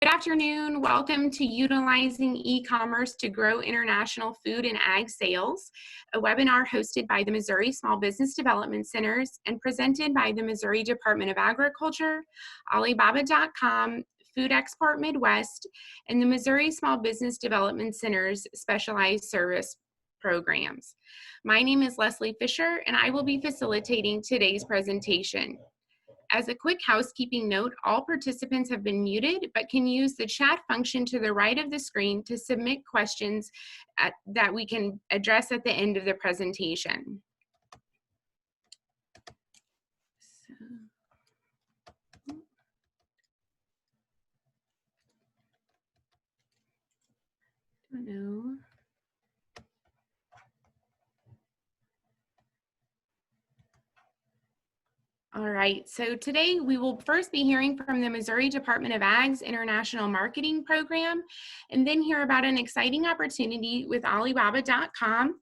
Good afternoon. Welcome to Utilizing E-commerce to Grow International Food and Ag Sales, a webinar hosted by the Missouri Small Business Development Centers and presented by the Missouri Department of Agriculture, Alibaba.com, Food Export Midwest, and the Missouri Small Business Development Center's Specialized Service Programs. My name is Leslie Fisher, and I will be facilitating today's presentation. As a quick housekeeping note, all participants have been muted, but can use the chat function to the right of the screen to submit questions that we can address at the end of the presentation. All right, so today we will first be hearing from the Missouri Department of Ag's International Marketing Program, and then hear about an exciting opportunity with Alibaba.com,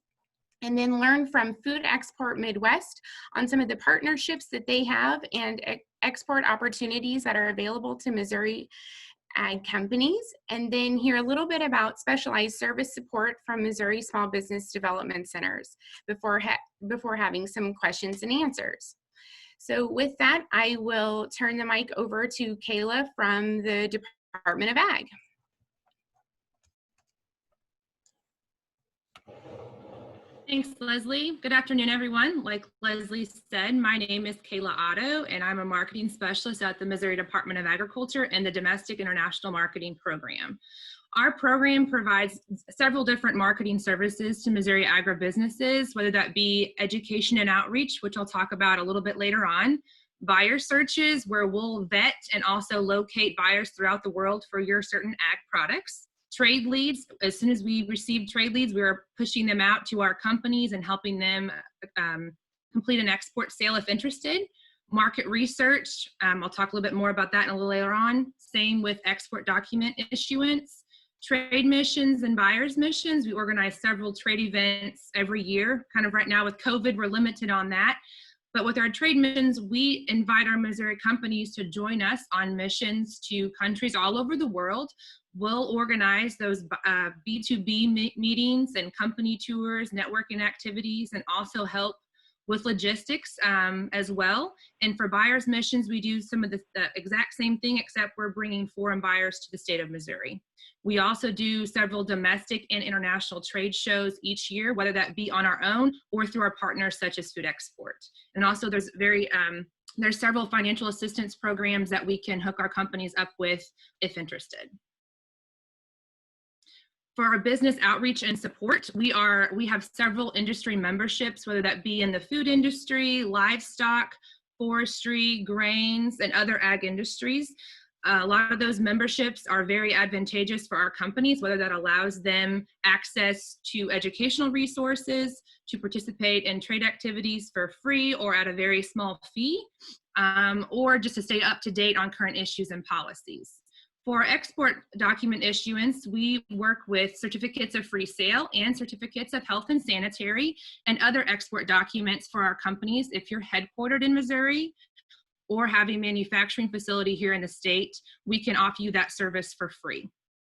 and then learn from Food Export Midwest on some of the partnerships that they have and export opportunities that are available to Missouri ag companies, and then hear a little bit about specialized service support from Missouri Small Business Development Centers before having some questions and answers. So with that, I will turn the mic over to Kayla from the Department of Ag. Thanks, Leslie. Good afternoon, everyone. Like Leslie said, my name is Kayla Otto, and I'm a marketing specialist at the Missouri Department of Agriculture and the Domestic International Marketing Program. Our program provides several different marketing services to Missouri agribusinesses, whether that be education and outreach, which I'll talk about a little bit later on, buyer searches, where we'll vet and also locate buyers throughout the world for your certain ag products, trade leads. As soon as we receive trade leads, we are pushing them out to our companies and helping them complete an export sale if interested. Market research, I'll talk a little bit more about that a little later on. Same with export document issuance. Trade missions and buyers missions. We organize several trade events every year. Kind of right now with COVID, we're limited on that. But with our trade missions, we invite our Missouri companies to join us on missions to countries all over the world. We'll organize those B2B meetings and company tours, networking activities, and also help with logistics as well. And for buyers missions, we do some of the exact same thing, except we're bringing foreign buyers to the state of Missouri. We also do several domestic and international trade shows each year, whether that be on our own or through our partners such as Food Export. And also there's several financial assistance programs that we can hook our companies up with if interested. For our business outreach and support, we have several industry memberships, whether that be in the food industry, livestock, forestry, grains, and other ag industries. A lot of those memberships are very advantageous for our companies, whether that allows them access to educational resources, to participate in trade activities for free or at a very small fee, or just to stay up to date on current issues and policies. For export document issuance, we work with certificates of free sale and certificates of health and sanitary and other export documents for our companies. If you're headquartered in Missouri or have a manufacturing facility here in the state, we can offer you that service for free.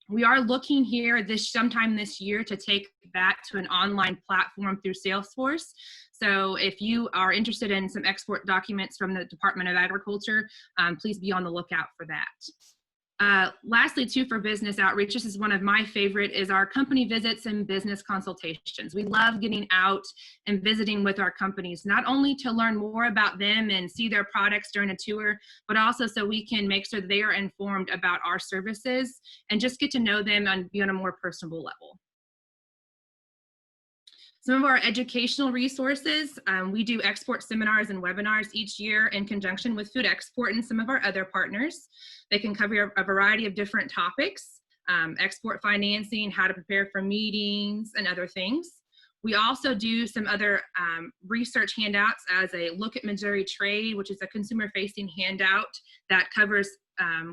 We are looking here sometime this year to take that to an online platform through Salesforce. So if you are interested in some export documents from the Department of Agriculture, please be on the lookout for that. Lastly, too, for business outreach, this is one of my favorite, is our company visits and business consultations. We love getting out and visiting with our companies, not only to learn more about them and see their products during a tour, but also so we can make sure they are informed about our services and just get to know them and be on a more personable level. Some of our educational resources, we do export seminars and webinars each year in conjunction with Food Export and some of our other partners. They can cover a variety of different topics, export financing, how to prepare for meetings, and other things. We also do some other research handouts as a Look at Missouri Trade, which is a consumer-facing handout that covers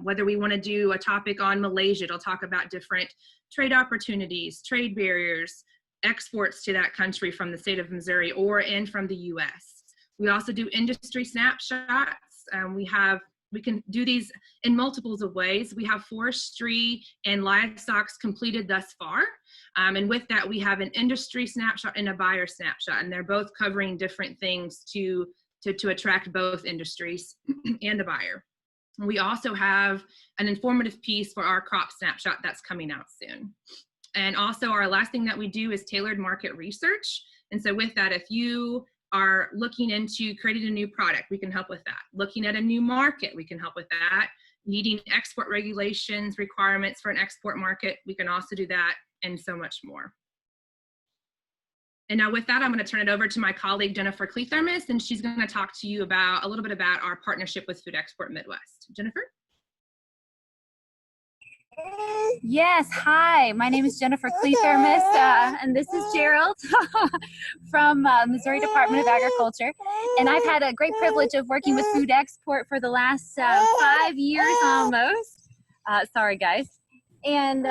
whether we want to do a topic on Malaysia. It'll talk about different trade opportunities, trade barriers, exports to that country from the state of Missouri and from the US. We also do industry snapshots. We have We can do these in multiples of ways. We have forestry and livestock completed thus far. And with that, we have an industry snapshot and a buyer snapshot, and they're both covering different things to attract both industries and the buyer. We also have an informative piece for our crop snapshot that's coming out soon. And also our last thing that we do is tailored market research. And so with that, if you are looking into creating a new product, we can help with that. Looking at a new market, we can help with that. Needing export regulations, requirements for an export market, we can also do that, and so much more. And now with that, I'm going to turn it over to my colleague, Jennifer Cleathermos, and she's going to talk to you about a little bit about our partnership with Food Export Midwest. Jennifer? Yes, hi, my name is Jennifer Cleathermos, and this is Gerald from Missouri Department of Agriculture. And I've had a great privilege of working with Food Export for the last 5 years almost. Sorry, guys. And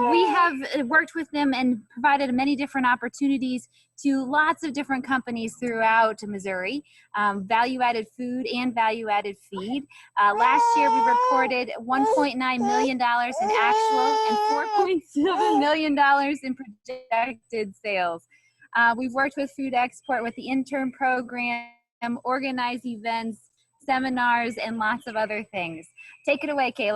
we have worked with them and provided many different opportunities to lots of different companies throughout Missouri, value-added food and value-added feed. Last year we reported $1.9 million in actual and $4.7 million in projected sales. We've worked with Food Export with the intern program, organized events, seminars, and lots of other things. Take it away, Kayla.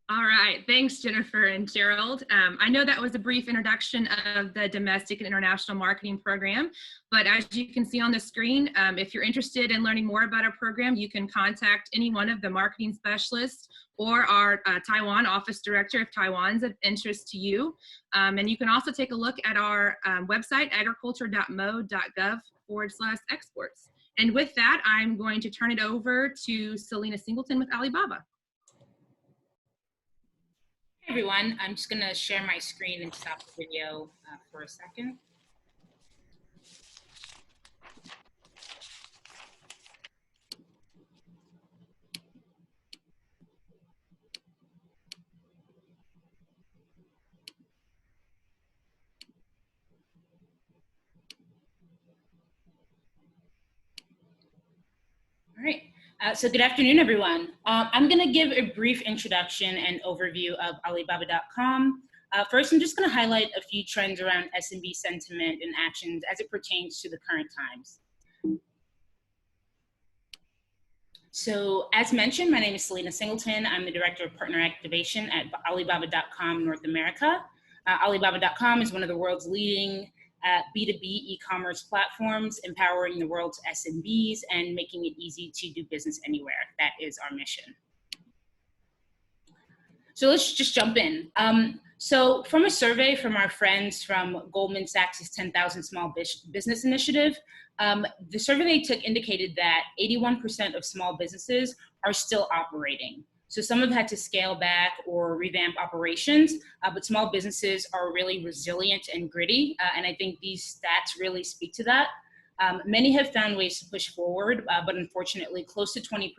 All right, thanks, Jennifer and Gerald. I know that was a brief introduction of the Domestic and International Marketing Program, but as you can see on the screen, if you're interested in learning more about our program, you can contact any one of the marketing specialists or our Taiwan office director if Taiwan's of interest to you. And you can also take a look at our website, agriculture.mo.gov/exports. And with that, I'm going to turn it over to Selena Singleton with Alibaba. Hey everyone, I'm just going to share my screen and stop the video for a second. All right. So good afternoon, everyone. I'm going to give a brief introduction and overview of Alibaba.com. First, I'm just going to highlight a few trends around SMB sentiment and actions as it pertains to the current times. So as mentioned, my name is Selena Singleton. I'm the Director of Partner Activation at Alibaba.com North America. Alibaba.com is one of the world's leading B2B e-commerce platforms, empowering the world's SMBs and making it easy to do business anywhere. That is our mission. So let's just jump in. So from a survey from our friends from Goldman Sachs' 10,000 Small Business Initiative, the survey they took indicated that 81% of small businesses are still operating. So some have had to scale back or revamp operations, but small businesses are really resilient and gritty. And I think these stats really speak to that. Many have found ways to push forward, but unfortunately close to 20%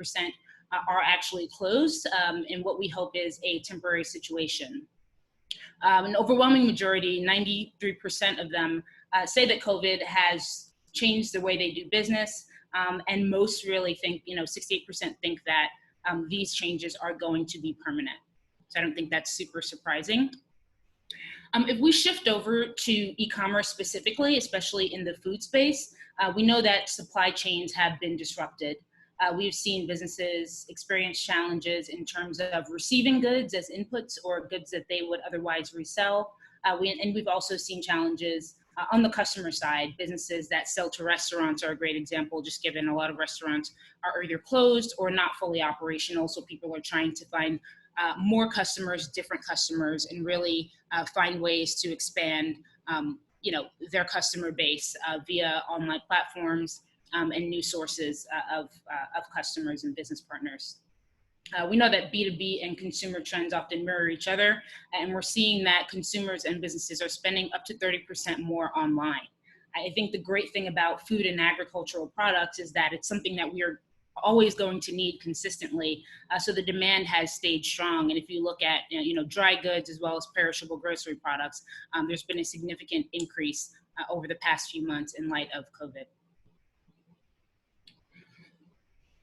are actually closed in what we hope is a temporary situation. An overwhelming majority, 93% of them, say that COVID has changed the way they do business. And most really think, 68% think that these changes are going to be permanent. So I don't think that's super surprising. If we shift over to e-commerce specifically, especially in the food space, we know that supply chains have been disrupted. We've seen businesses experience challenges in terms of receiving goods as inputs or goods that they would otherwise resell. And we've also seen challenges on the customer side. Businesses that sell to restaurants are a great example, just given a lot of restaurants are either closed or not fully operational. So people are trying to find more customers, different customers, and really find ways to expand their customer base via online platforms and new sources of customers and business partners. We know that B2B and consumer trends often mirror each other, and we're seeing that consumers and businesses are spending up to 30% more online. I think the great thing about food and agricultural products is that it's something that we are always going to need consistently, so the demand has stayed strong. And if you look at dry goods as well as perishable grocery products, there's been a significant increase over the past few months in light of COVID.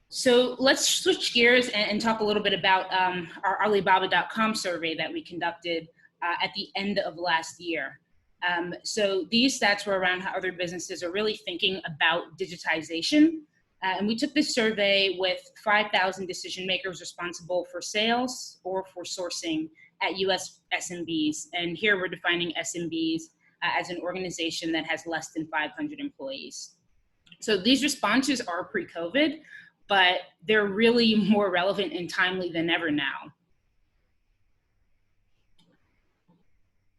So let's switch gears and talk a little bit about our Alibaba.com survey that we conducted at the end of last year. So these stats were around how other businesses are really thinking about digitization. And we took this survey with 5,000 decision makers responsible for sales or for sourcing at US SMBs. And here we're defining SMBs as an organization that has less than 500 employees. So these responses are pre-COVID, but they're really more relevant and timely than ever now.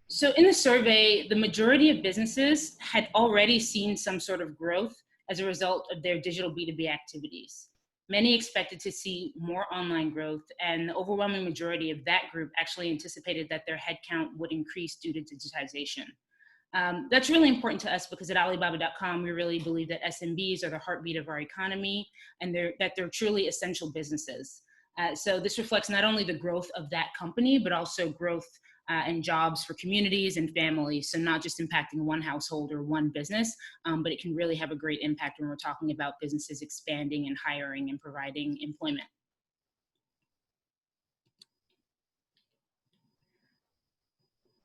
So in the survey, the majority of businesses had already seen some sort of growth as a result of their digital B2B activities. Many expected to see more online growth, and the overwhelming majority of that group actually anticipated that their headcount would increase due to digitization. That's really important to us because at Alibaba.com, we really believe that SMBs are the heartbeat of our economy and that they're truly essential businesses. So this reflects not only the growth of that company, but also growth and jobs for communities and families. So not just impacting one household or one business, but it can really have a great impact when we're talking about businesses expanding and hiring and providing employment.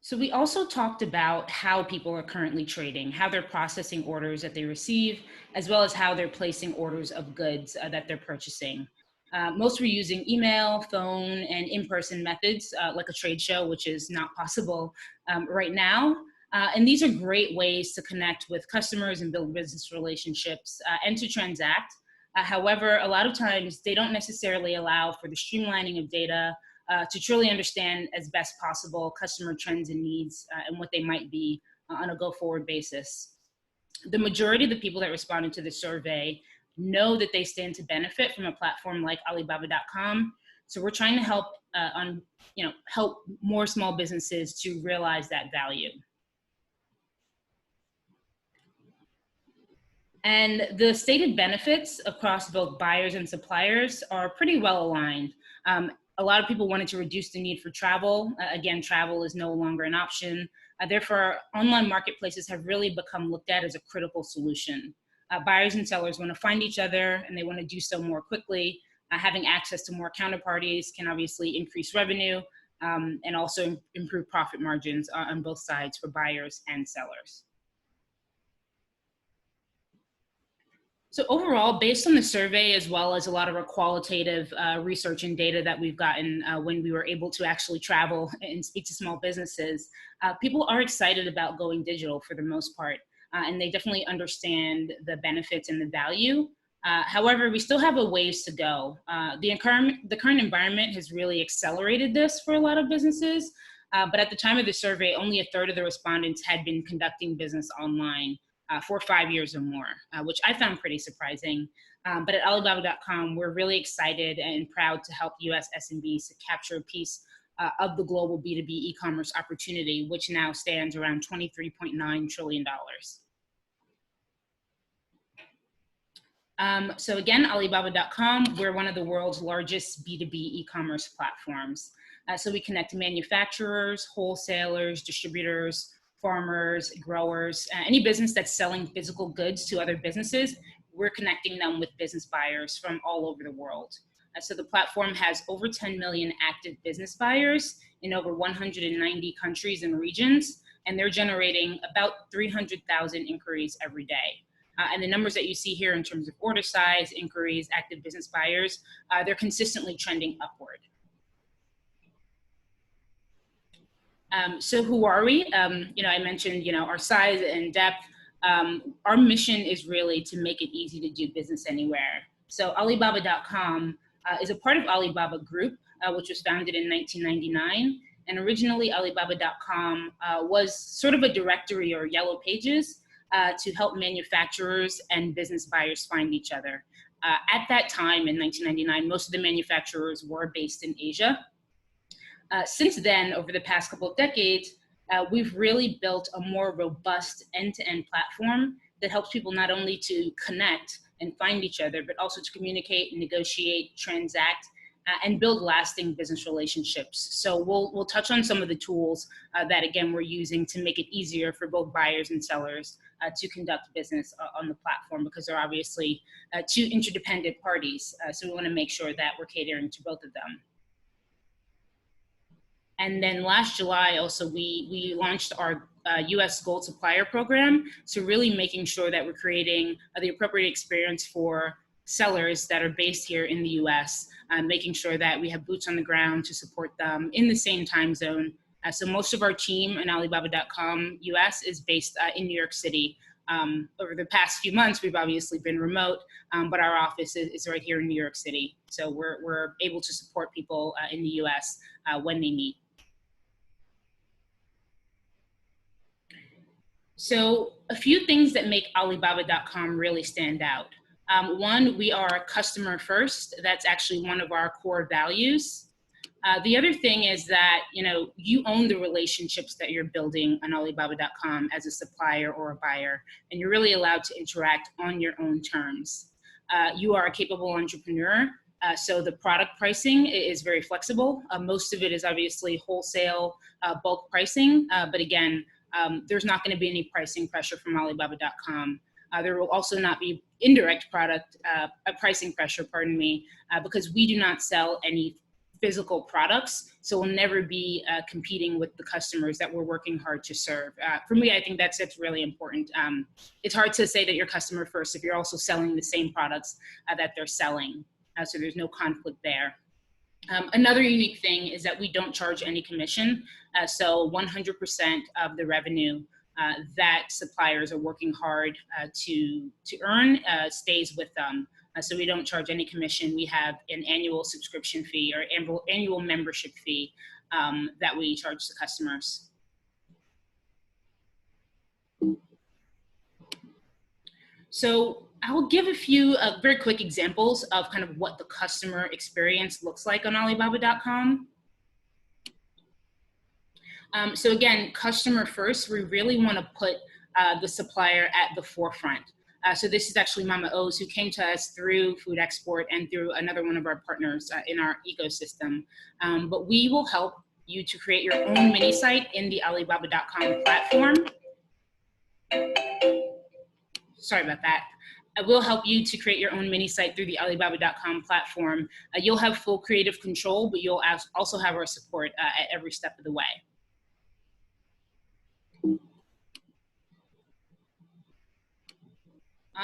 So we also talked about how people are currently trading, how they're processing orders that they receive, as well as how they're placing orders of goods that they're purchasing. Most were using email, phone, and in-person methods, like a trade show, which is not possible right now. And these are great ways to connect with customers and build business relationships and to transact. However, a lot of times they don't necessarily allow for the streamlining of data to truly understand as best possible customer trends and needs and what they might be on a go-forward basis. The majority of the people that responded to the survey know that they stand to benefit from a platform like Alibaba.com. So we're trying to help help more small businesses to realize that value. And the stated benefits across both buyers and suppliers are pretty well aligned. A lot of people wanted to reduce the need for travel. Again, travel is no longer an option. Therefore, online marketplaces have really become looked at as a critical solution. Buyers and sellers want to find each other and they want to do so more quickly. Having access to more counterparties can obviously increase revenue and also improve profit margins on both sides for buyers and sellers. So overall, based on the survey, as well as a lot of our qualitative research and data that we've gotten when we were able to actually travel and speak to small businesses, people are excited about going digital for the most part. And they definitely understand the benefits and the value. However, we still have a ways to go. The current environment has really accelerated this for a lot of businesses. But at the time of the survey, only a third of the respondents had been conducting business online for 5 years or more, which I found pretty surprising. But at Alibaba.com, we're really excited and proud to help US SMBs to capture a piece of the global B2B e-commerce opportunity, which now stands around $23.9 trillion. So again, Alibaba.com, we're one of the world's largest B2B e-commerce platforms. So we connect manufacturers, wholesalers, distributors, farmers, growers, any business that's selling physical goods to other businesses, we're connecting them with business buyers from all over the world. So the platform has over 10 million active business buyers in over 190 countries and regions, and they're generating about 300,000 inquiries every day. And the numbers that you see here in terms of order size, inquiries, active business buyers, they're consistently trending upward. So who are we? I mentioned, our size and depth. Our mission is really to make it easy to do business anywhere. So Alibaba.com is a part of Alibaba Group, which was founded in 1999. And originally Alibaba.com was sort of a directory or yellow pages to help manufacturers and business buyers find each other. At that time in 1999, most of the manufacturers were based in Asia. Since then, over the past couple of decades, we've really built a more robust end-to-end platform that helps people not only to connect and find each other, but also to communicate, negotiate, transact, and build lasting business relationships. So we'll touch on some of the tools that, again, we're using to make it easier for both buyers and sellers to conduct business on the platform, because they're obviously two interdependent parties. So we want to make sure that we're catering to both of them. And then last July, also, we launched our US Gold Supplier Program. So really making sure that we're creating the appropriate experience for sellers that are based here in the US, making sure that we have boots on the ground to support them in the same time zone. So most of our team in Alibaba.com US is based in New York City. Over the past few months, we've obviously been remote, but our office is right here in New York City. So we're able to support people in the US when they need. So a few things that make Alibaba.com really stand out. One, we are customer first. That's actually one of our core values. The other thing is that, you own the relationships that you're building on Alibaba.com as a supplier or a buyer, and you're really allowed to interact on your own terms. You are a capable entrepreneur, so the product pricing is very flexible. Most of it is obviously wholesale bulk pricing, but again, there's not going to be any pricing pressure from Alibaba.com. There will also not be indirect pricing pressure, because we do not sell any physical products. So we'll never be competing with the customers that we're working hard to serve. For me, I think that's really important. It's hard to say that you're customer first if you're also selling the same products that they're selling. So there's no conflict there. Another unique thing is that we don't charge any commission. So 100% of the revenue that suppliers are working hard to earn stays with them. So we don't charge any commission. We have an annual subscription fee or annual membership fee that we charge to customers. So I will give a few very quick examples of kind of what the customer experience looks like on Alibaba.com. So again, customer first, we really want to put the supplier at the forefront. So this is actually Mama O's, who came to us through Food Export and through another one of our partners in our ecosystem. But we will help you to create your own mini site in the Alibaba.com platform. Sorry about that. I will help you to create your own mini site through the Alibaba.com platform. You'll have full creative control, but you'll also have our support at every step of the way.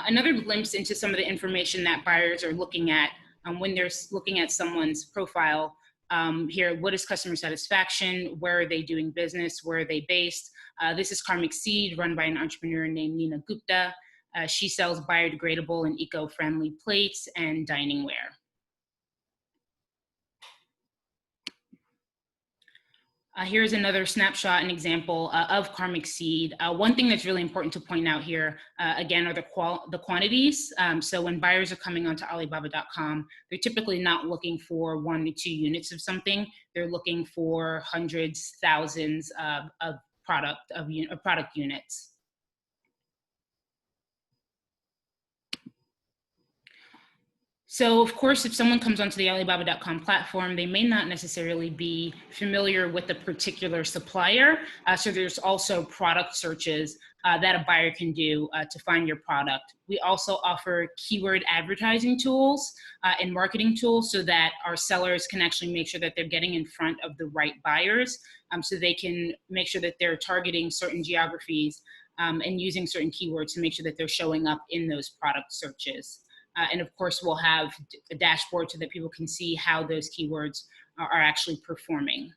Another glimpse into some of the information that buyers are looking at when they're looking at someone's profile. Here, what is customer satisfaction? Where are they doing business? Where are they based? This is Karmic Seed, run by an entrepreneur named Nina Gupta. She sells biodegradable and eco-friendly plates and dining ware. Here's another snapshot and example of Karmic Seed. One thing that's really important to point out here, again, are the quantities. So when buyers are coming onto Alibaba.com, they're typically not looking for 1 to 2 units of something. They're looking for hundreds, thousands of product units. So of course, if someone comes onto the Alibaba.com platform, they may not necessarily be familiar with a particular supplier. So there's also product searches that a buyer can do to find your product. We also offer keyword advertising tools and marketing tools so that our sellers can actually make sure that they're getting in front of the right buyers, so they can make sure that they're targeting certain geographies and using certain keywords to make sure that they're showing up in those product searches. And of course, we'll have a dashboard so that people can see how those keywords are actually performing.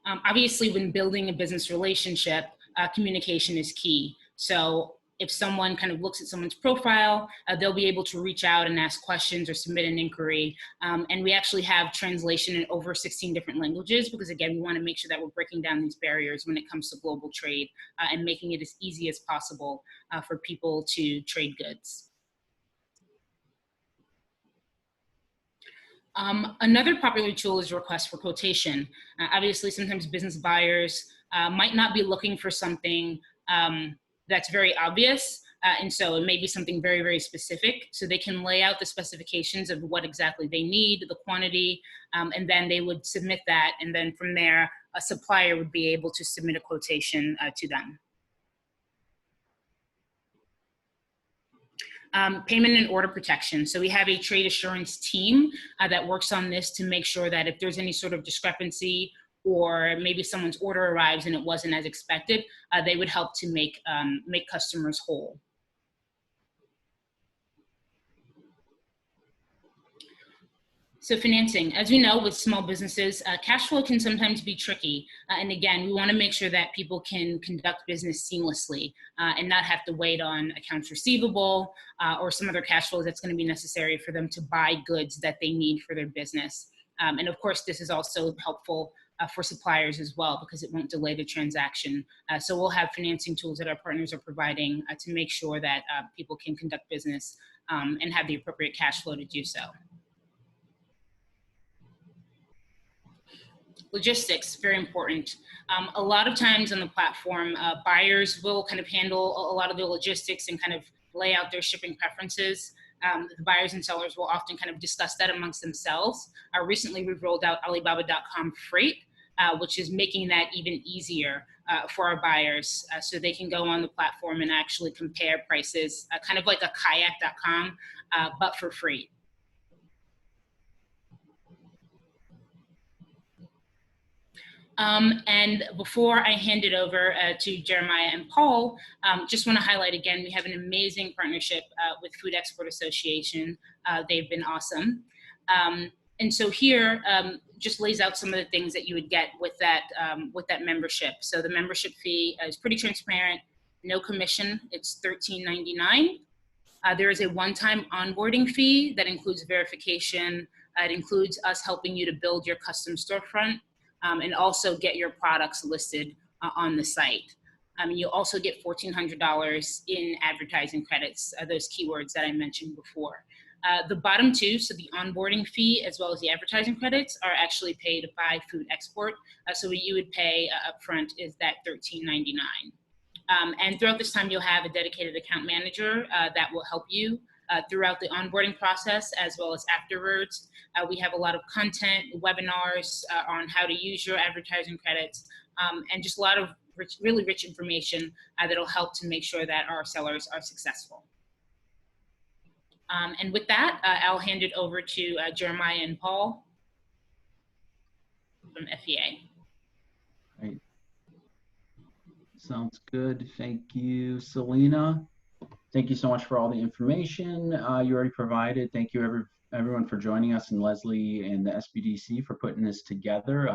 Obviously, when building a business relationship, communication is key. So if someone kind of looks at someone's profile, they'll be able to reach out and ask questions or submit an inquiry. And we actually have translation in over 16 different languages because, again, we want to make sure that we're breaking down these barriers when it comes to global trade and making it as easy as possible for people to trade goods. Another popular tool is request for quotation. Obviously, sometimes business buyers might not be looking for something that's very obvious. And so it may be something very, very specific. So they can lay out the specifications of what exactly they need, the quantity, and then they would submit that. And then from there, a supplier would be able to submit a quotation to them. Payment and order protection. So we have a trade assurance team that works on this to make sure that if there's any sort of discrepancy or maybe someone's order arrives and it wasn't as expected, they would help to make customers whole. So financing, as we know with small businesses, cash flow can sometimes be tricky. And again, we want to make sure that people can conduct business seamlessly and not have to wait on accounts receivable or some other cash flows that's going to be necessary for them to buy goods that they need for their business. And of course, this is also helpful for suppliers as well because it won't delay the transaction. So we'll have financing tools that our partners are providing to make sure that people can conduct business and have the appropriate cash flow to do so. Logistics, very important. A lot of times on the platform, buyers will kind of handle a lot of the logistics and kind of lay out their shipping preferences. The buyers and sellers will often kind of discuss that amongst themselves. Recently, we've rolled out Alibaba.com Freight, which is making that even easier for our buyers so they can go on the platform and actually compare prices, kind of like a kayak.com, but for freight. And before I hand it over to Jeremiah and Paul, just want to highlight again, we have an amazing partnership with Food Export Association. They've been awesome. And so here just lays out some of the things that you would get with that membership. So the membership fee is pretty transparent, no commission, it's $13.99. There is a one-time onboarding fee that includes verification. It includes us helping you to build your custom storefront. And also get your products listed on the site. You'll also get $1,400 in advertising credits, those keywords that I mentioned before. The bottom two, so the onboarding fee as well as the advertising credits, are actually paid by Food Export. So what you would pay upfront is that $13.99. And throughout this time, you'll have a dedicated account manager that will help you throughout the onboarding process as well as afterwards. We have a lot of content, webinars on how to use your advertising credits, and just a lot of really rich information that'll help to make sure that our sellers are successful. And with that, I'll hand it over to Jeremiah and Paul from FEA. Great. Sounds good. Thank you, Selena. Thank you so much for all the information you already provided. Thank you everyone for joining us, and Leslie and the SBDC for putting this together.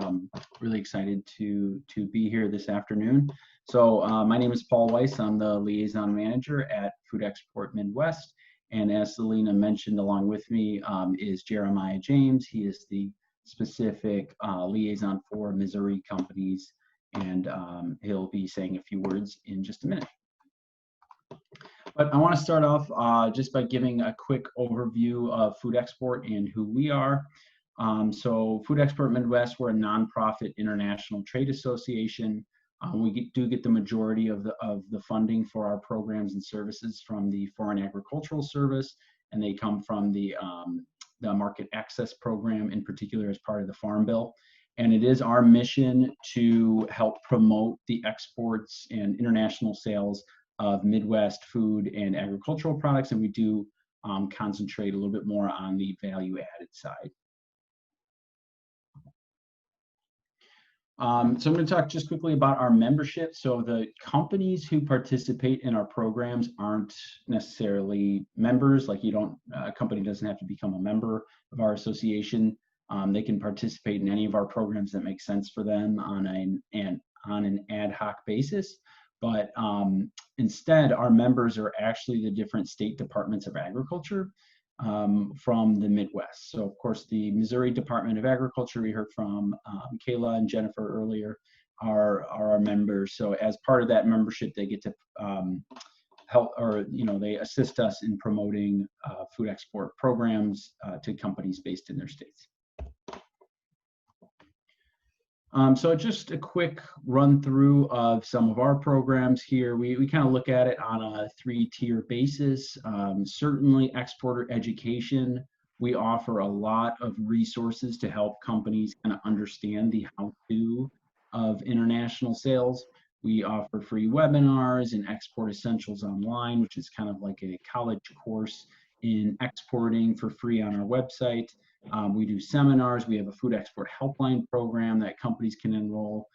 Really excited to be here this afternoon. So my name is Paul Weiss. I'm the liaison manager at Food Export Midwest. And as Selena mentioned, along with me is Jeremiah James. He is the specific liaison for Missouri companies, and he'll be saying a few words in just a minute. But I want to start off just by giving a quick overview of Food Export and who we are. So Food Export Midwest, we're a nonprofit international trade association. We do get the majority of the funding for our programs and services from the Foreign Agricultural Service, and they come from the Market Access Program, in particular as part of the Farm Bill. And it is our mission to help promote the exports and international sales of Midwest food and agricultural products, and we do concentrate a little bit more on the value-added side. So I'm going to talk just quickly about our membership. So the companies who participate in our programs aren't necessarily members. Like a company doesn't have to become a member of our association. They can participate in any of our programs that make sense for them on an ad hoc basis. But instead, our members are actually the different state departments of agriculture from the Midwest. So, of course, the Missouri Department of Agriculture, we heard from Kayla and Jennifer earlier, are our members. So as part of that membership, they get to help, or they assist us in promoting food export programs to companies based in their states. So just a quick run through of some of our programs here. We kind of look at it on a 3-tier basis. Certainly exporter education. We offer a lot of resources to help companies kind of understand the how-to of international sales. We offer free webinars and Export Essentials Online, which is kind of like a college course in exporting for free on our website. We do seminars. We have a food export helpline program that companies can enroll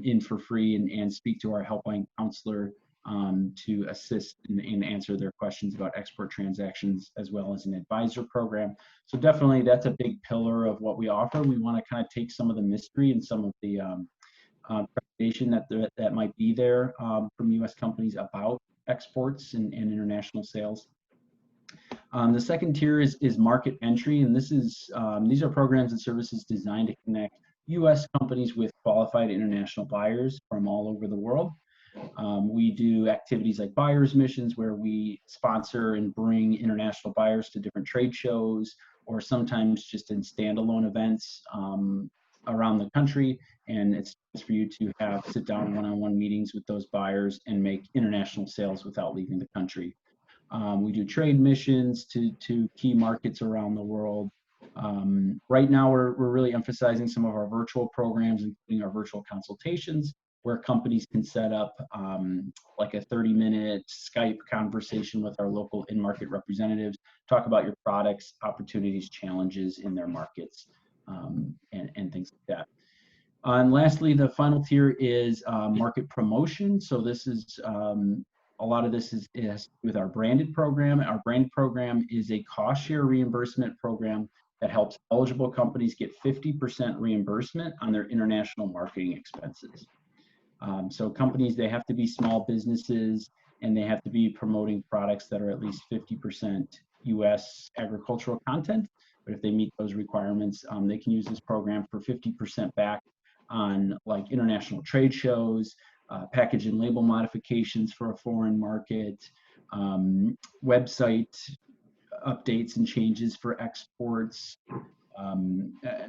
in for free and speak to our helpline counselor to assist and answer their questions about export transactions, as well as an advisor program. So definitely that's a big pillar of what we offer. We want to kind of take some of the mystery and some of the presentation that might be there from U.S. companies about exports and international sales. The second tier is market entry, and these are programs and services designed to connect U.S. companies with qualified international buyers from all over the world. We do activities like buyers missions, where we sponsor and bring international buyers to different trade shows, or sometimes just in standalone events around the country. And it's for you to have sit-down one-on-one meetings with those buyers and make international sales without leaving the country. We do trade missions to key markets around the world. Right now, we're really emphasizing some of our virtual programs, including our virtual consultations, where companies can set up like a 30-minute Skype conversation with our local in-market representatives, talk about your products, opportunities, challenges in their markets, and things like that. And lastly, the final tier is market promotion. So this is a lot of this is with our branded program. Our brand program is a cost share reimbursement program that helps eligible companies get 50% reimbursement on their international marketing expenses. So companies, they have to be small businesses, and they have to be promoting products that are at least 50% U.S. agricultural content. But if they meet those requirements, they can use this program for 50% back on like international trade shows, package and label modifications for a foreign market, website updates and changes for exports.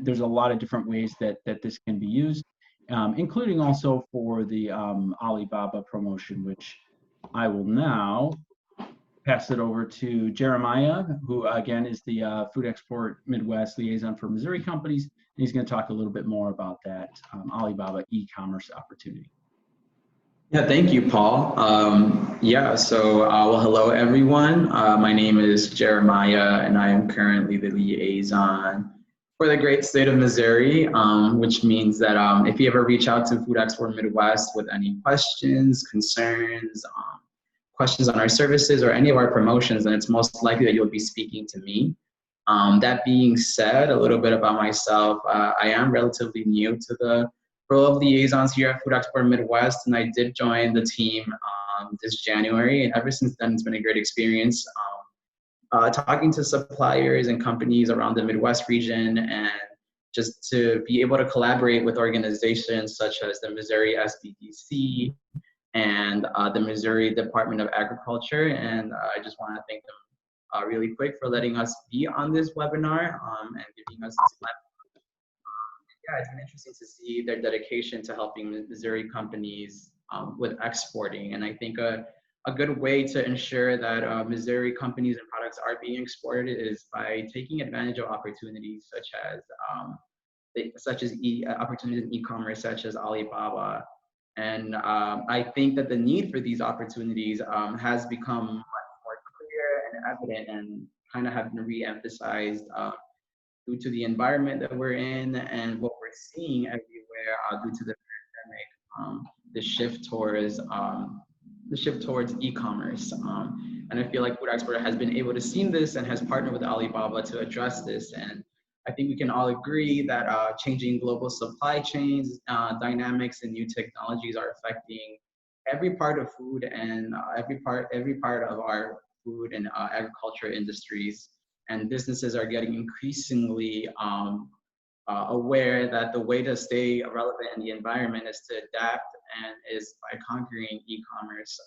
There's a lot of different ways that this can be used, including also for the Alibaba promotion, which I will now pass it over to Jeremiah, who again is the Food Export Midwest Liaison for Missouri companies. And he's going to talk a little bit more about that Alibaba e-commerce opportunity. Yeah, thank you, Paul. Well, hello, everyone. My name is Jeremiah, and I am currently the liaison for the great state of Missouri, which means that if you ever reach out to Food Export Midwest with any questions, concerns, questions on our services or any of our promotions, then it's most likely that you'll be speaking to me. That being said, a little bit about myself. I am relatively new to the role of liaisons here at Food Export Midwest, and I did join the team this January, and ever since then it's been a great experience talking to suppliers and companies around the Midwest region, and just to be able to collaborate with organizations such as the Missouri SBDC and the Missouri Department of Agriculture. And I just want to thank them really quick for letting us be on this webinar and giving us this platform. Yeah, it's been interesting to see their dedication to helping Missouri companies with exporting. And I think a good way to ensure that Missouri companies and products are being exported is by taking advantage of opportunities such as opportunities in e-commerce, such as Alibaba. And I think that the need for these opportunities has become much more clear and evident, and kind of have been re-emphasized due to the environment that we're in and what we're seeing everywhere due to the pandemic, the shift towards e-commerce. And I feel like Food Export has been able to see this and has partnered with Alibaba to address this. And I think we can all agree that changing global supply chains, dynamics, and new technologies are affecting every part of food and every part of our food and agriculture industries. And businesses are getting increasingly aware that the way to stay relevant in the environment is to adapt, and is by conquering e-commerce,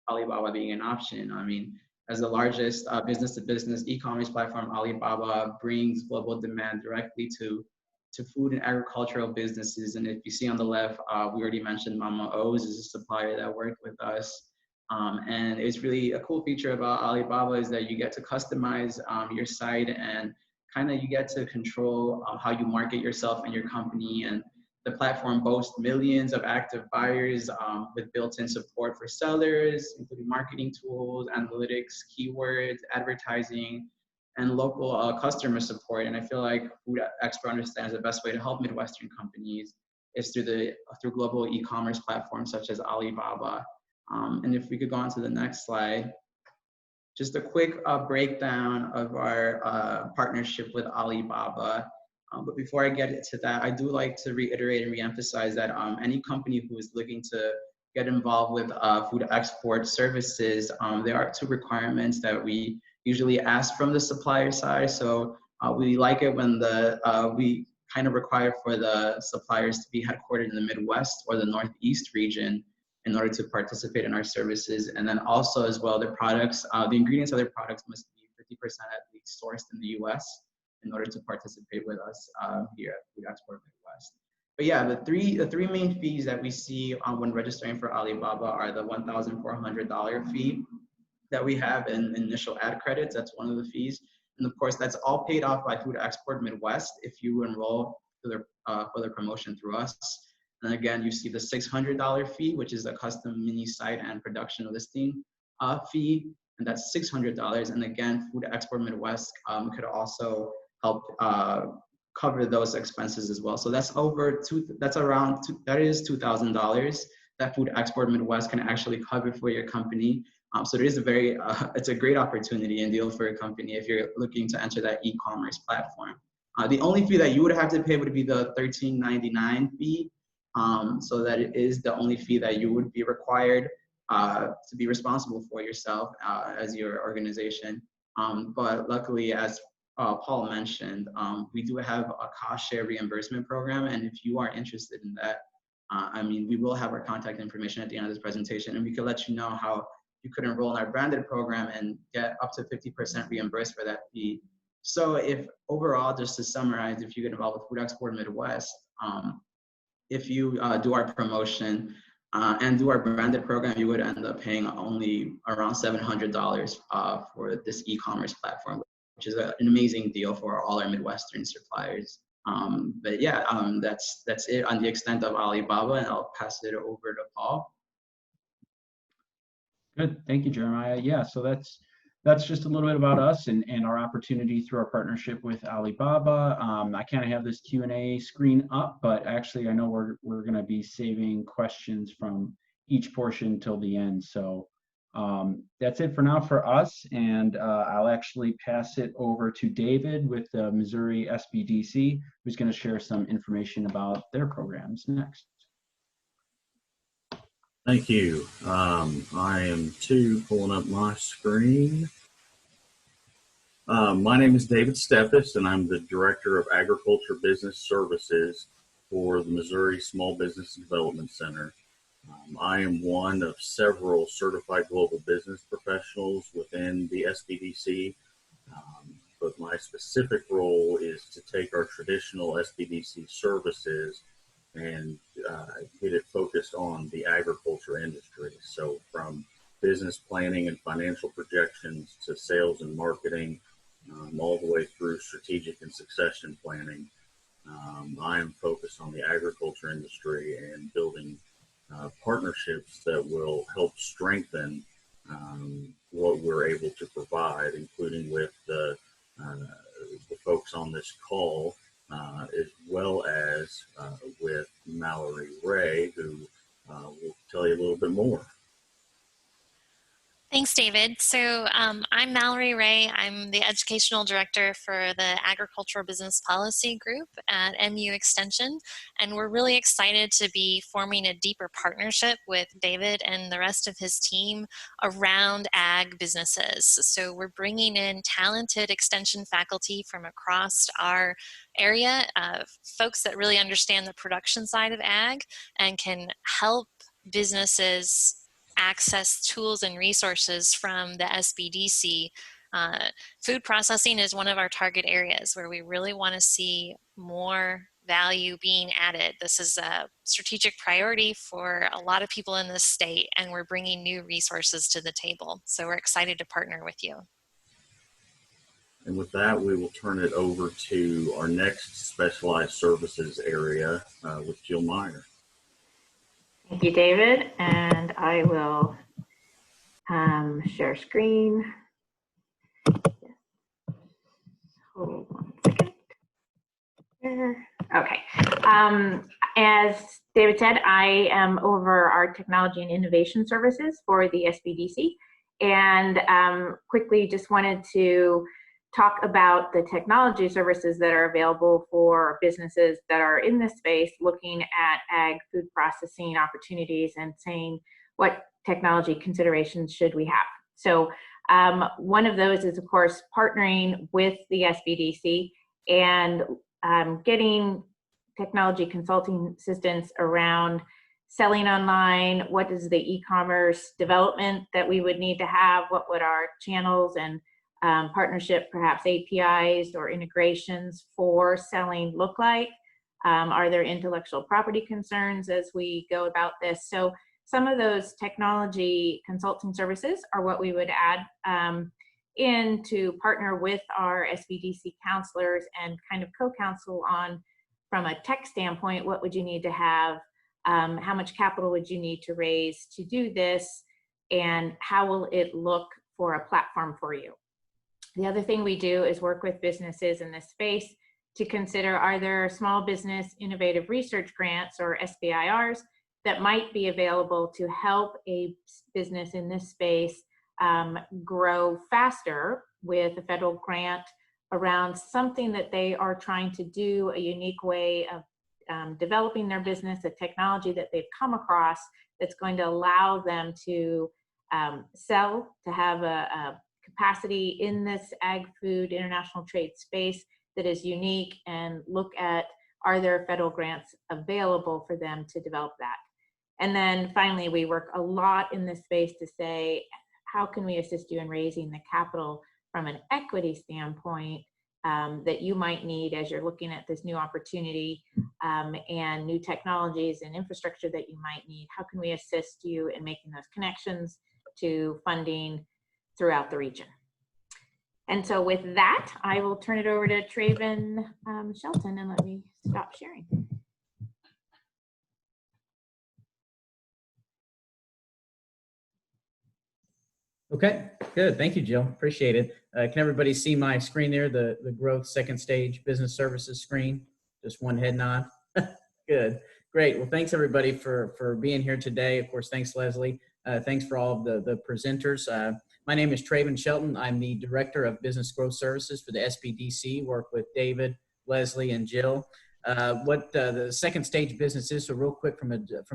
Alibaba being an option. I mean, as the largest business-to-business e-commerce platform, Alibaba brings global demand directly to to food and agricultural businesses. And if you see on the left, we already mentioned Mama O's is a supplier that worked with us. And it's really a cool feature about Alibaba is that you get to customize your site, and kind of you get to control how you market yourself and your company. And the platform boasts millions of active buyers with built-in support for sellers, including marketing tools, analytics, keywords, advertising, and local customer support. And I feel like Food Expert understands the best way to help Midwestern companies is through global e-commerce platforms such as Alibaba. And if we could go on to the next slide, just a quick breakdown of our partnership with Alibaba. But before I get to that, I do like to reiterate and reemphasize that any company who is looking to get involved with food export services, there are 2 requirements that we usually ask from the supplier side. So we like it when we kind of require for the suppliers to be headquartered in the Midwest or the Northeast region in order to participate in our services. And then also as well, the products, the ingredients of their products must be 50% at least sourced in the US in order to participate with us here at Food Export Midwest. But yeah, the three main fees that we see when registering for Alibaba are the $1,400 fee that we have in initial ad credits. That's one of the fees. And of course, that's all paid off by Food Export Midwest if you enroll for the promotion through us. And again, you see the $600 fee, which is a custom mini site and production listing fee, and that's $600. And again, Food Export Midwest could also help cover those expenses as well. So that's that is $2,000 that Food Export Midwest can actually cover for your company. So there is it's a great opportunity and deal for a company if you're looking to enter that e-commerce platform. The only fee that you would have to pay would be the $13.99 fee. So that it is the only fee that you would be required to be responsible for yourself as your organization. But luckily, as Paul mentioned, we do have a cost share reimbursement program. And if you are interested in that, we will have our contact information at the end of this presentation, and we can let you know how you could enroll in our branded program and get up to 50% reimbursed for that fee. So if overall, just to summarize, if you get involved with Food Export Midwest, if you do our promotion and do our branded program, you would end up paying only around $700 for this e-commerce platform, which is an amazing deal for all our Midwestern suppliers. But yeah, that's it on the extent of Alibaba, and I'll pass it over to Paul. Good, thank you, Jeremiah. Yeah, so that's just a little bit about us and our opportunity through our partnership with Alibaba. I kind of have this Q&A screen up, but actually I know we're going to be saving questions from each portion till the end. So that's it for now for us, and I'll actually pass it over to David with the Missouri SBDC, who's going to share some information about their programs next. Thank you. I am pulling up my screen. My name is David Steffes, and I'm the Director of Agriculture Business Services for the Missouri Small Business Development Center. I am one of several certified global business professionals within the SBDC, but my specific role is to take our traditional SBDC services and get it focused on the agriculture industry. So from business planning and financial projections to sales and marketing, all the way through strategic and succession planning. I am focused on the agriculture industry and building partnerships that will help strengthen what we're able to provide, including with the folks on this call, as well as with Mallory Ray, who will tell you a little bit more. Thanks, David. So I'm Mallory Ray. I'm the Educational Director for the Agricultural Business Policy Group at MU Extension, and we're really excited to be forming a deeper partnership with David and the rest of his team around ag businesses. So we're bringing in talented Extension faculty from across our area, folks that really understand the production side of ag and can help businesses access tools and resources from the SBDC. Food processing is one of our target areas where we really want to see more value being added. This is a strategic priority for a lot of people in this state, and we're bringing new resources to the table. So we're excited to partner with you. And with that, we will turn it over to our next specialized services area with Jill Meyer. Thank you, David. And I will share screen. Hold on a second. There. Okay. As David said, I am over our technology and innovation services for the SBDC. And quickly just wanted to talk about the technology services that are available for businesses that are in this space, looking at ag food processing opportunities and saying what technology considerations should we have. So one of those is, of course, partnering with the SBDC and getting technology consulting assistance around selling online. What is the e-commerce development that we would need to have? What would our channels and partnership, perhaps APIs or integrations for selling look like? Are there intellectual property concerns as we go about this? So some of those technology consulting services are what we would add in to partner with our SBDC counselors and kind of co-counsel on, from a tech standpoint, what would you need to have? How much capital would you need to raise to do this? And how will it look for a platform for you? The other thing we do is work with businesses in this space to consider, are there small business innovative research grants or SBIRs that might be available to help a business in this space grow faster with a federal grant around something that they are trying to do, a unique way of developing their business, a technology that they've come across that's going to allow them to sell, to have a capacity in this ag food international trade space that is unique, and look at, are there federal grants available for them to develop that? And then finally, we work a lot in this space to say, how can we assist you in raising the capital from an equity standpoint that you might need as you're looking at this new opportunity and new technologies and infrastructure that you might need? How can we assist you in making those connections to funding throughout the region? And so with that, I will turn it over to Traven Shelton, and let me stop sharing. Okay, good. Thank you, Jill. Appreciate it. Can everybody see my screen there, the growth second stage business services screen? Just one head nod. Good. Great. Well, thanks everybody for being here today. Of course, thanks, Leslie. Thanks for all of the presenters. My name is Traven Shelton. I'm the Director of Business Growth Services for the SBDC, work with David, Leslie, and Jill. What the second stage business is, so real quick from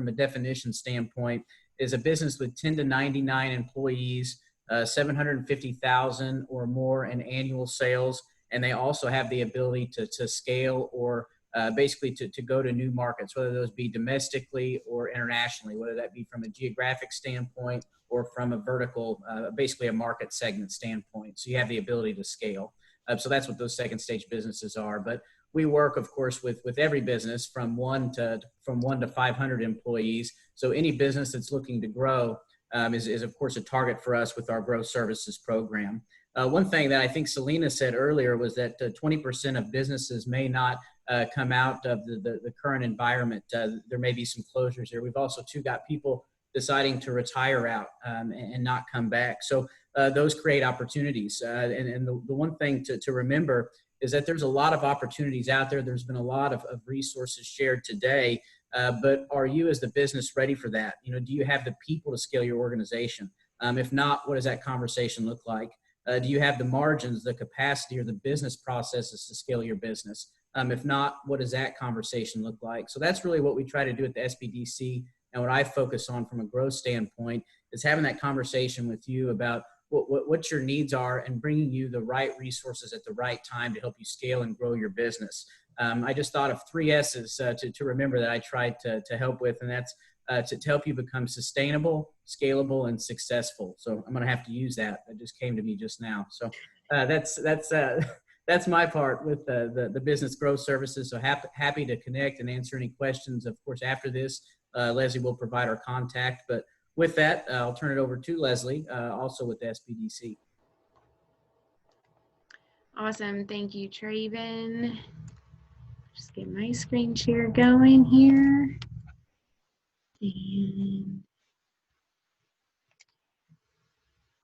a definition standpoint, is a business with 10 to 99 employees, 750,000 or more in annual sales, and they also have the ability to scale or basically to go to new markets, whether those be domestically or internationally, whether that be from a geographic standpoint or from a vertical, basically a market segment standpoint. So you have the ability to scale. So that's what those second stage businesses are. But we work, of course, with every business from 1 to 500 employees. So any business that's looking to grow is of course a target for us with our growth services program. One thing that I think Selena said earlier was that 20% of businesses may not come out of the current environment. There may be some closures here. We've also too got people deciding to retire out and not come back. So those create opportunities. And the one thing to remember is that there's a lot of opportunities out there. There's been a lot of resources shared today, but are you as the business ready for that? You know, do you have the people to scale your organization? If not, what does that conversation look like? Do you have the margins, the capacity, or the business processes to scale your business? If not, what does that conversation look like? So that's really what we try to do at the SBDC, and what I focus on from a growth standpoint is having that conversation with you about what your needs are and bringing you the right resources at the right time to help you scale and grow your business. I just thought of 3 S's to remember that I tried to help with, and that's to help you become sustainable, scalable, and successful. So I'm going to have to use that. That just came to me just now. So that's that's my part with the business growth services. So happy to connect and answer any questions. Of course, after this, Leslie will provide our contact. But with that, I'll turn it over to Leslie, also with the SBDC. Awesome. Thank you, Traven. Just get my screen share going here. And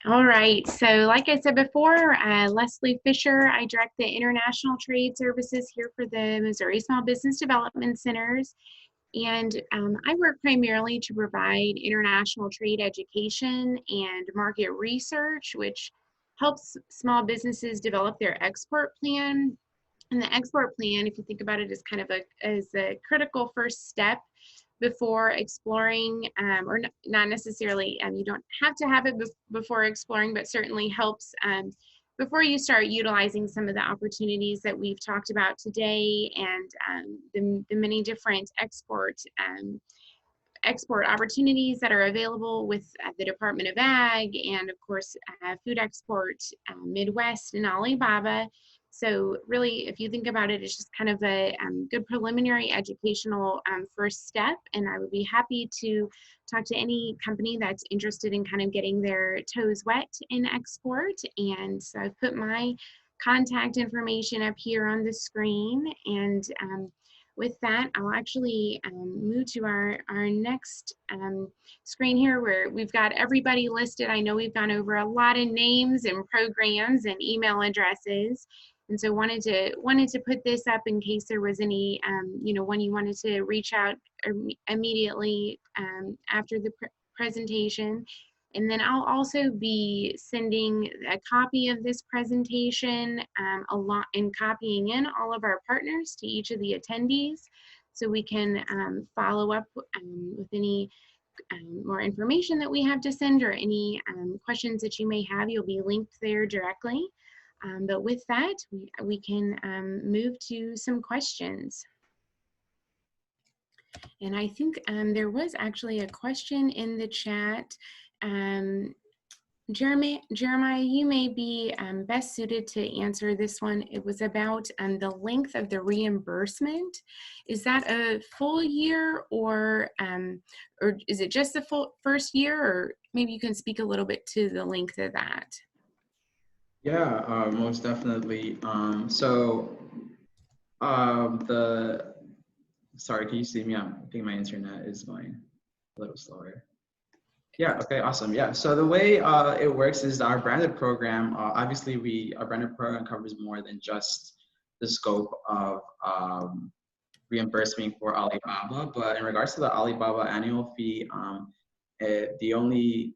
all right, so like I said before, Leslie Fisher, I direct the International Trade Services here for the Missouri Small Business Development Centers. And I work primarily to provide international trade education and market research, which helps small businesses develop their export plan. And the export plan, if you think about it, is kind of a critical first step before exploring, or not necessarily, you don't have to have it before exploring, but certainly helps before you start utilizing some of the opportunities that we've talked about today, and the many different export opportunities that are available with the Department of Ag, and of course Food Export Midwest and Alibaba. So really, if you think about it, it's just kind of a good preliminary educational first step. And I would be happy to talk to any company that's interested in kind of getting their toes wet in export. And so I've put my contact information up here on the screen. And with that, I'll actually move to our next screen here, where we've got everybody listed. I know we've gone over a lot of names and programs and email addresses. And so wanted to put this up in case there was any, when you wanted to reach out immediately after the presentation. And then I'll also be sending a copy of this presentation and copying in all of our partners to each of the attendees, so we can follow up with any more information that we have to send, or any questions that you may have. You'll be linked there directly. But with that, we can move to some questions. And I think there was actually a question in the chat. Jeremiah, you may be best suited to answer this one. It was about the length of the reimbursement. Is that a full year, or is it just the full first year? Or maybe you can speak a little bit to the length of that. Yeah, most definitely. Sorry, can you see me? I think my internet is going a little slower. Yeah, okay, awesome. Yeah, so the way it works is our branded program, obviously our branded program covers more than just the scope of reimbursement for Alibaba, but in regards to the Alibaba annual fee, the only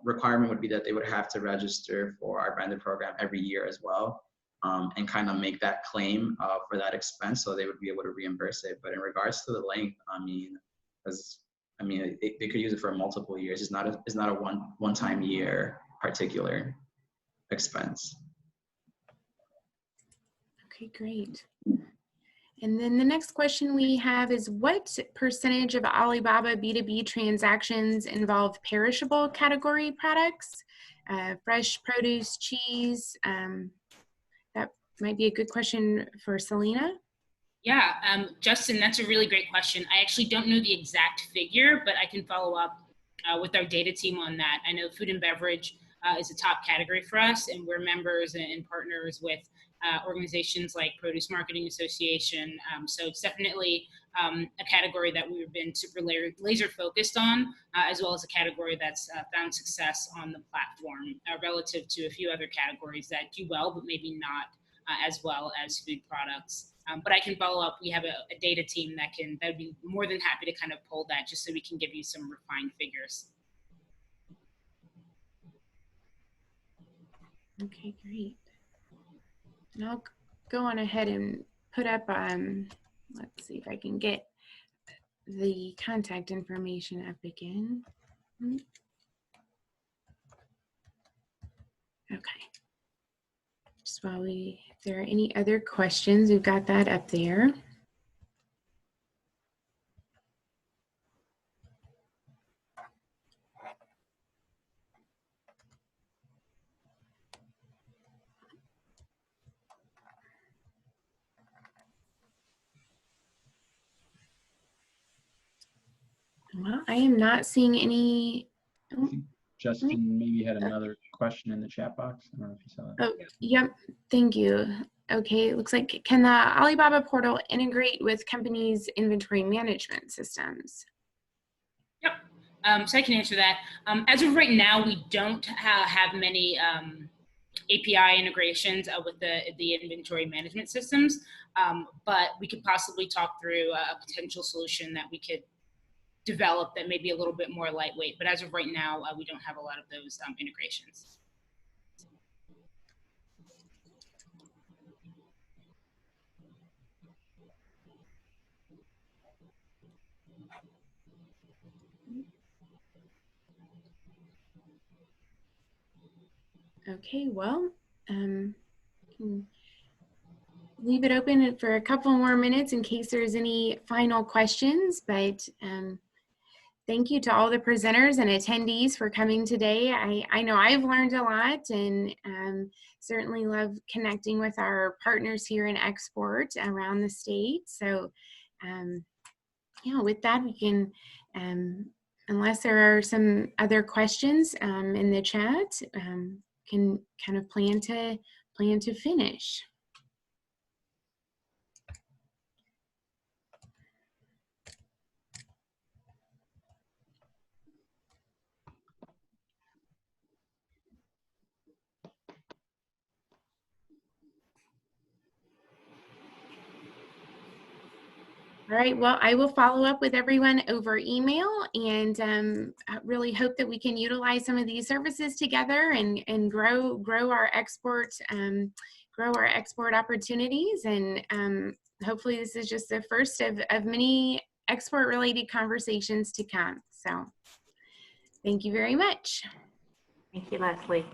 requirement would be that they would have to register for our branded program every year as well, and kind of make that claim for that expense, so they would be able to reimburse it. But in regards to the length, they could use it for multiple years. It's not a one-time year particular expense. Okay, great. And then the next question we have is, what percentage of Alibaba B2B transactions involve perishable category products, fresh produce, cheese? That might be a good question for Selena. Yeah, Justin, that's a really great question. I actually don't know the exact figure, but I can follow up with our data team on that. I know food and beverage is a top category for us, and we're members and partners with organizations like Produce Marketing Association. So it's definitely a category that we've been super laser focused on, as well as a category that's found success on the platform relative to a few other categories that do well, but maybe not as well as food products. But I can follow up. We have a data team that would be more than happy to kind of pull that, just so we can give you some refined figures. Okay, great. And I'll go on ahead and put up, let's see if I can get the contact information up again. Okay. Just while if there are any other questions, we've got that up there. Well, I am not seeing any. I think Justin maybe had another question in the chat box. I don't know if you saw that. Oh, yep. Thank you. Okay, looks like, can the Alibaba portal integrate with companies' inventory management systems? Yep. So I can answer that. As of right now, we don't have many API integrations with the inventory management systems, but we could possibly talk through a potential solution that we could develop that may be a little bit more lightweight. But as of right now, we don't have a lot of those integrations. Okay, well, leave it open for a couple more minutes in case there's any final questions, but thank you to all the presenters and attendees for coming today. I know I've learned a lot, and certainly love connecting with our partners here in export around the state. So yeah, with that, we can, unless there are some other questions in the chat, can kind of plan to finish. All right, well, I will follow up with everyone over email, and I really hope that we can utilize some of these services together and grow our export opportunities. And hopefully this is just the first of many export related conversations to come. So thank you very much. Thank you, Leslie.